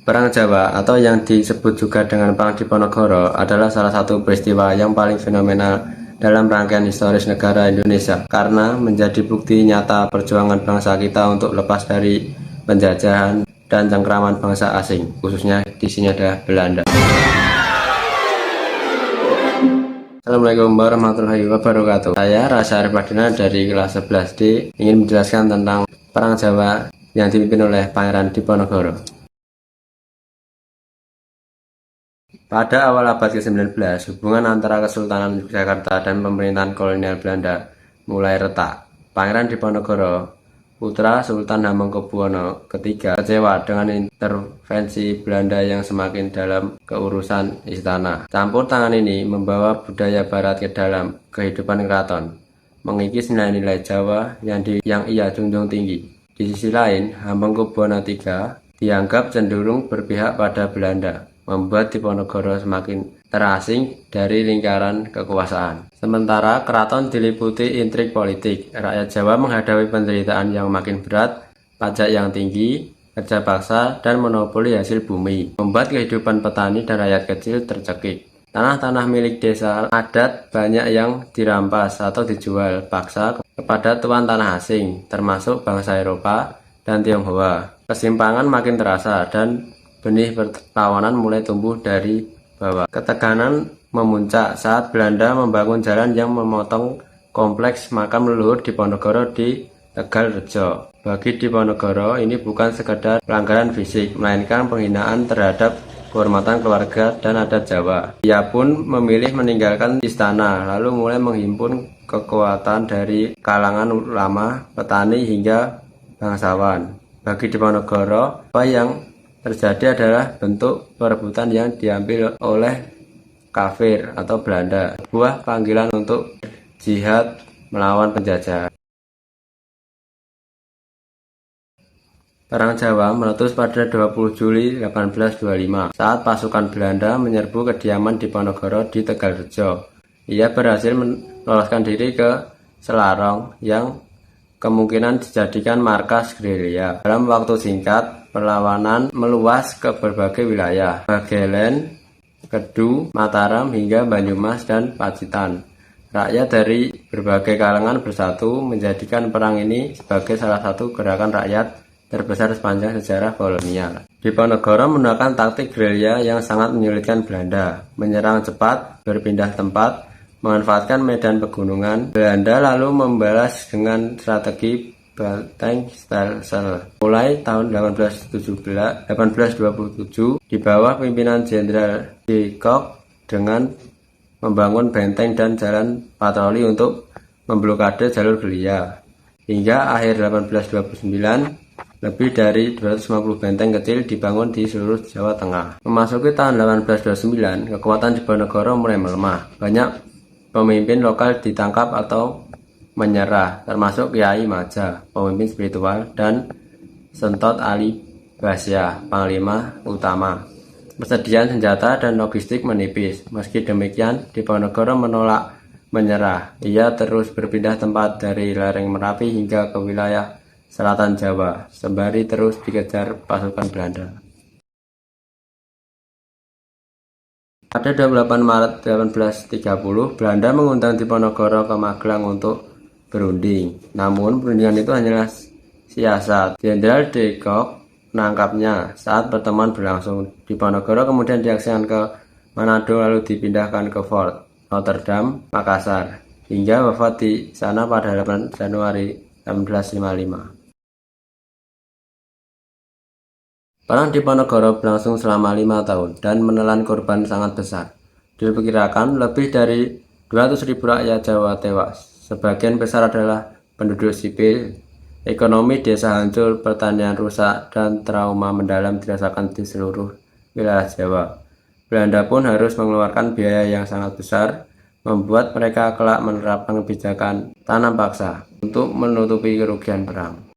Perang Jawa atau yang disebut juga dengan Perang Diponegoro adalah salah satu peristiwa yang paling fenomenal dalam rangkaian historis negara Indonesia karena menjadi bukti nyata perjuangan bangsa kita untuk lepas dari penjajahan dan cengkraman bangsa asing, khususnya di sini ada Belanda. Assalamualaikum warahmatullahi wabarakatuh. Saya Rasa Arifadina dari kelas 11D ingin menjelaskan tentang Perang Jawa yang dipimpin oleh Pangeran Diponegoro. Pada awal abad ke-19, hubungan antara Kesultanan Yogyakarta dan pemerintahan kolonial Belanda mulai retak. Pangeran Diponegoro, putra Sultan Hamengkubuwono III, kecewa dengan intervensi Belanda yang semakin dalam keurusan istana. Campur tangan ini membawa budaya barat ke dalam kehidupan keraton, mengikis nilai-nilai Jawa yang ia junjung tinggi. Di sisi lain, Hamengkubuwono III dianggap cenderung berpihak pada Belanda, membuat Diponegoro semakin terasing dari lingkaran kekuasaan. Sementara keraton diliputi intrik politik, rakyat Jawa menghadapi penderitaan yang makin berat, pajak yang tinggi, kerja paksa, dan monopoli hasil bumi, membuat kehidupan petani dan rakyat kecil tercekik. Tanah-tanah milik desa adat banyak yang dirampas atau dijual paksa kepada tuan tanah asing, termasuk bangsa Eropa dan Tionghoa. Kesimpangan makin terasa dan benih perlawanan mulai tumbuh dari bawah. Ketegangan memuncak saat Belanda membangun jalan yang memotong kompleks makam leluhur Diponegoro di Tegalrejo. Bagi Diponegoro, ini bukan sekedar pelanggaran fisik, melainkan penghinaan terhadap kehormatan keluarga dan adat Jawa. Ia pun memilih meninggalkan istana, lalu mulai menghimpun kekuatan dari kalangan ulama, petani, hingga bangsawan. Bagi Diponegoro, apa yang terjadi adalah bentuk perebutan yang diambil oleh kafir atau Belanda, sebuah panggilan untuk jihad melawan penjajah. Perang Jawa meletus pada 20 Juli 1825 saat pasukan Belanda menyerbu kediaman Diponegoro di Tegalrejo. Ia berhasil meloloskan diri ke Selarong yang kemungkinan dijadikan markas gerilya. Dalam waktu singkat, perlawanan meluas ke berbagai wilayah, Bagelen, Kedu, Mataram, hingga Banyumas dan Pacitan. Rakyat dari berbagai kalangan bersatu menjadikan perang ini sebagai salah satu gerakan rakyat terbesar sepanjang sejarah kolonial. Diponegoro menggunakan taktik gerilya yang sangat menyulitkan Belanda, menyerang cepat, berpindah tempat, memanfaatkan medan pegunungan. Belanda lalu membalas dengan strategi benteng Stelsel. Mulai tahun 1827 di bawah pimpinan Jenderal de Kock dengan membangun benteng dan jalan patroli untuk memblokade jalur gerilya. Hingga akhir 1829, lebih dari 250 benteng kecil dibangun di seluruh Jawa Tengah. Memasuki tahun 1829, kekuatan Diponegoro mulai melemah. Banyak pemimpin lokal ditangkap atau menyerah, termasuk Kiai Maja, pemimpin spiritual, dan Sentot Ali Basya, panglima utama. Persediaan senjata dan logistik menipis. Meski demikian, Diponegoro menolak menyerah. Ia terus berpindah tempat dari lereng Merapi hingga ke wilayah selatan Jawa, sembari terus dikejar pasukan Belanda. Pada 28 Maret 1830, Belanda mengundang Diponegoro ke Magelang untuk berunding. Namun, perundingan itu hanyalah siasat. Jenderal de Kock menangkapnya saat pertemuan berlangsung. Diponegoro kemudian diaksikan ke Manado lalu dipindahkan ke Fort Rotterdam, Makassar, hingga wafat di sana pada 8 Januari 1855. Perang Diponegoro berlangsung selama 5 tahun dan menelan korban sangat besar. Diperkirakan lebih dari 200.000 rakyat Jawa tewas. Sebagian besar adalah penduduk sipil. Ekonomi desa hancur, pertanian rusak, dan trauma mendalam dirasakan di seluruh wilayah Jawa. Belanda pun harus mengeluarkan biaya yang sangat besar, membuat mereka kelak menerapkan kebijakan tanam paksa untuk menutupi kerugian perang.